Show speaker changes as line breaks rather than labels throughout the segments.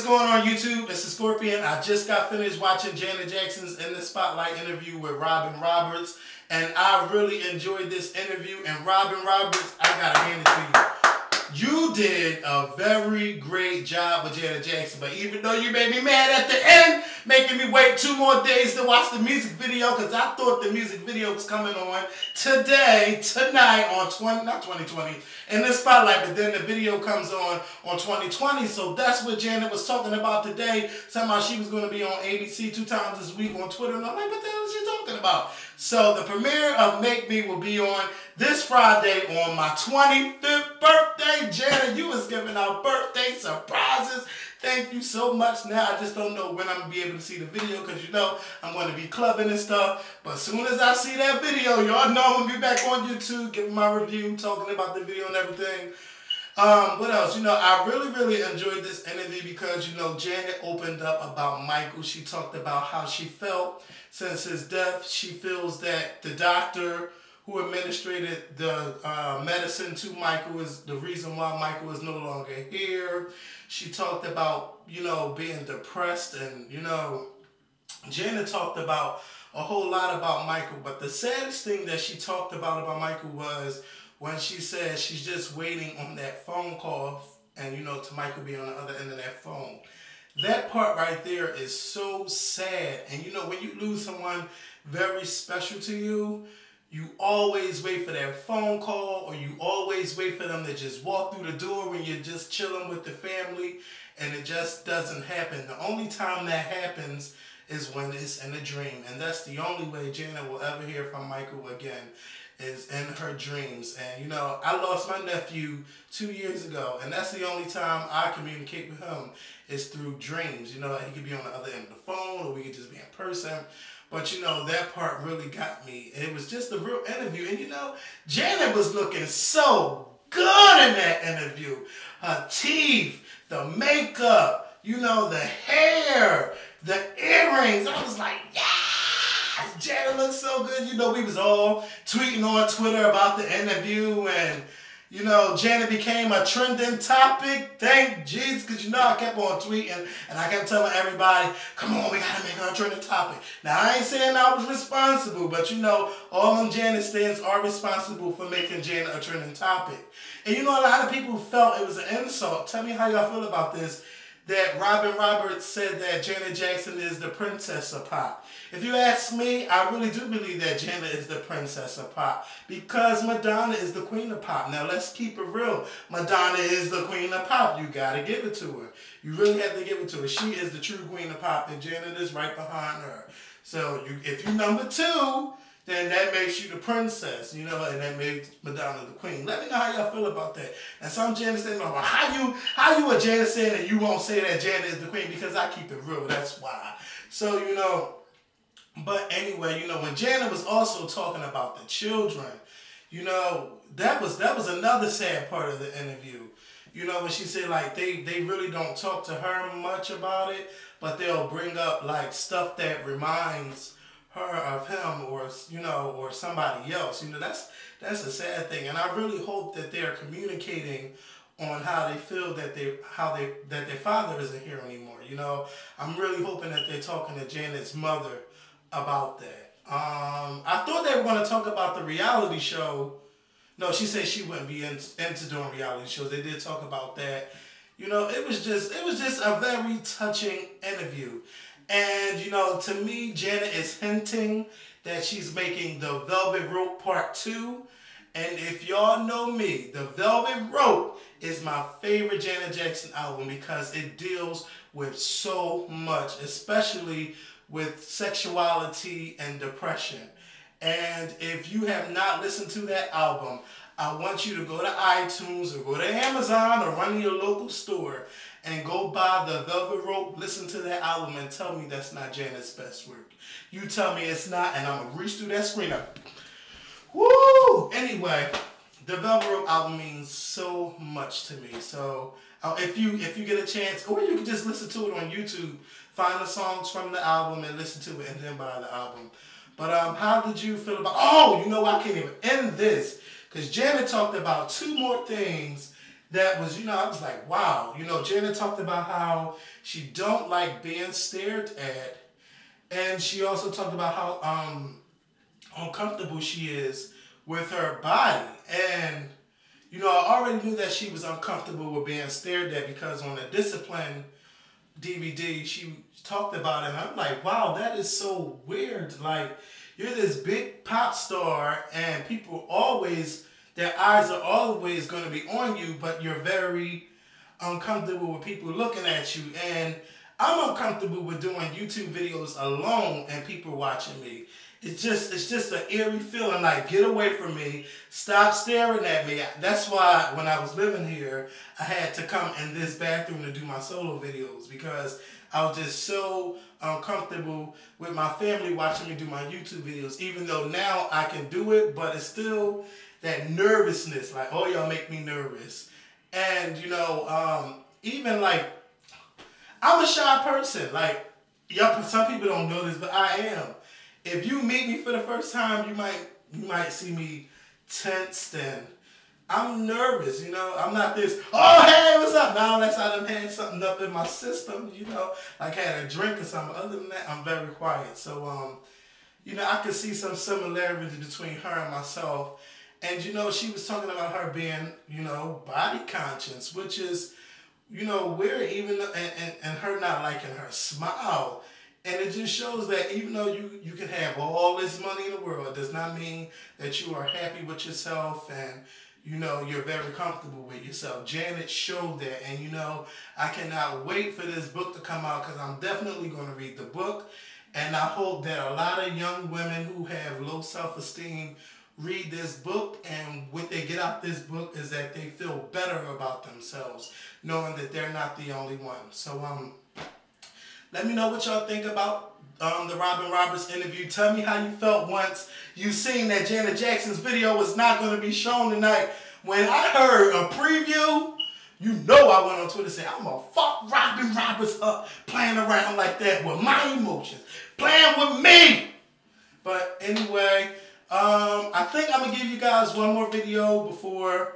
going on YouTube? It's the Scorpion. I just got finished watching Janet Jackson's In the Spotlight interview with Robin Roberts, and I really enjoyed this interview. And Robin Roberts, I gotta hand it to you. You did a very great job with Janet Jackson, but even though you made me mad at the end, making me wait 2 more days to watch the music video, because I thought the music video was coming on tonight on not 2020, in the Spotlight, but then the video comes on 2020, so that's what Janet was talking about today. Somehow she was going to be on ABC 2 times this week on Twitter, and I'm like, what the hell is she talking about? So the premiere of Make Me will be on this Friday on my 25th birthday. Janet, you was giving out birthday surprises. Thank you so much. Now I just don't know when I'm going to be able to see the video, because you know I'm going to be clubbing and stuff. But as soon as I see that video, y'all know I'm going to be back on YouTube giving my review, talking about the video and everything. What else? You know, I really enjoyed this interview because, you know, Janet opened up about Michael. She talked about how she felt since his death. She feels that the doctor who administered the medicine to Michael is the reason why Michael is no longer here. She talked about, you know, being depressed, and, you know, Janet talked about a whole lot about Michael, but the saddest thing that she talked about Michael was when she said she's just waiting on that phone call and, you know, to Michael be on the other end of that phone. That part right there is so sad. And, you know, when you lose someone very special to you, you always wait for that phone call, or you always wait for them to just walk through the door when you're just chilling with the family, and it just doesn't happen. The only time that happens is when it's in a dream, and that's the only way Janet will ever hear from Michael again, is in her dreams. And, you know, I lost my nephew 2 years ago, and that's the only time I communicate with him is through dreams. You know, he could be on the other end of the phone, or we could just be in person. But, you know, that part really got me. It was just a real interview. And, you know, Janet was looking so good in that interview. Her teeth, the makeup, you know, the hair, the earrings. I was like, yeah, Janet looks so good. You know, we was all tweeting on Twitter about the interview, and, you know, Janet became a trending topic. Thank Jesus, because, you know, I kept on tweeting, and I kept telling everybody, come on, we got to make her a trending topic. Now, I ain't saying I was responsible, but, you know, all them Janet stands are responsible for making Janet a trending topic. And, you know, a lot of people felt it was an insult. Tell me how y'all feel about this, that Robin Roberts said that Janet Jackson is the princess of pop. If you ask me, I really do believe that Janet is the princess of pop, because Madonna is the queen of pop. Now, let's keep it real. Madonna is the queen of pop. You got to give it to her. You really have to give it to her. She is the true queen of pop, and Janet is right behind her. So if you're number 2, then that makes you the princess, you know, and that makes Madonna the queen. Let me know how y'all feel about that. And some Janet saying, well, how you a Janet saying that you won't say that Janet is the queen? Because I keep it real, that's why. So, you know, but anyway, you know, when Janet was also talking about the children, you know, that was another sad part of the interview. You know, when she said, like, they really don't talk to her much about it, but they'll bring up, like, stuff that reminds her of him, or, you know, or somebody else. You know, that's a sad thing, and I really hope that they're communicating on how they feel that their father isn't here anymore. You know, I'm really hoping that they're talking to Janet's mother about that. I thought they were going to talk about the reality show. No, she said she wouldn't be into doing reality shows. They did talk about that. You know, it was just a very touching interview. And, you know, to me, Janet is hinting that she's making the Velvet Rope Part 2. And if y'all know me, the Velvet Rope is my favorite Janet Jackson album, because it deals with so much, especially with sexuality and depression. And if you have not listened to that album, I want you to go to iTunes or go to Amazon or run to your local store and go buy the Velvet Rope, listen to that album, and tell me that's not Janet's best work. You tell me it's not, and I'm going to reach through that screen. Woo! Anyway, the Velvet Rope album means so much to me. So if you get a chance, or you can just listen to it on YouTube, find the songs from the album and listen to it, and then buy the album. But how did you feel about... Oh, you know, I can't even end this, because Janet talked about 2 more things that was, I was like, wow. Janet talked about how she don't like being stared at. And she also talked about how uncomfortable she is with her body. And, I already knew that she was uncomfortable with being stared at because on the Discipline DVD, she talked about it. And I'm like, wow, that is so weird. Like, you're this big pop star and people always, their eyes are always going to be on you, but you're very uncomfortable with people looking at you. And I'm uncomfortable with doing YouTube videos alone and people watching me. It's just an eerie feeling like, get away from me, stop staring at me. That's why when I was living here, I had to come in this bathroom to do my solo videos because I was just so uncomfortable with my family watching me do my YouTube videos. Even though now I can do it, but it's still that nervousness, like, oh, y'all make me nervous. And, even like, I'm a shy person. Like, some people don't know this, but I am. If you meet me for the first time, you might see me tensed and I'm nervous, I'm not this, oh, hey, what's up? Now, unless I done had something up in my system, like had a drink or something. Other than that, I'm very quiet. So, I could see some similarities between her and myself. And, she was talking about her being, body conscious, which is, weird, even, and her not liking her smile. And it just shows that even though you can have all this money in the world, it does not mean that you are happy with yourself and, you're very comfortable with yourself. Janet showed that. And, I cannot wait for this book to come out because I'm definitely going to read the book. And I hope that a lot of young women who have low self-esteem read this book, and what they get out this book is that they feel better about themselves, knowing that they're not the only one. So, let me know what y'all think about the Robin Roberts interview. Tell me how you felt once you seen that Janet Jackson's video was not going to be shown tonight. When I heard a preview, I went on Twitter and said, I'm going to fuck Robin Roberts up playing around like that with my emotions. Playing with me! But anyway, I think I'm going to give you guys one more video before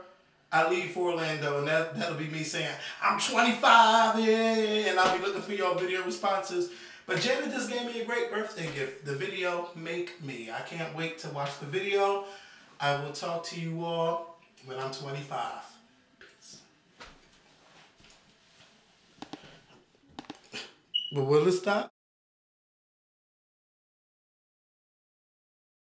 I leave for Orlando, and that'll be me saying, I'm 25, yeah, and I'll be looking for your video responses. But Janet just gave me a great birthday gift, the video Make Me. I can't wait to watch the video. I will talk to you all when I'm 25. Peace. But will it stop?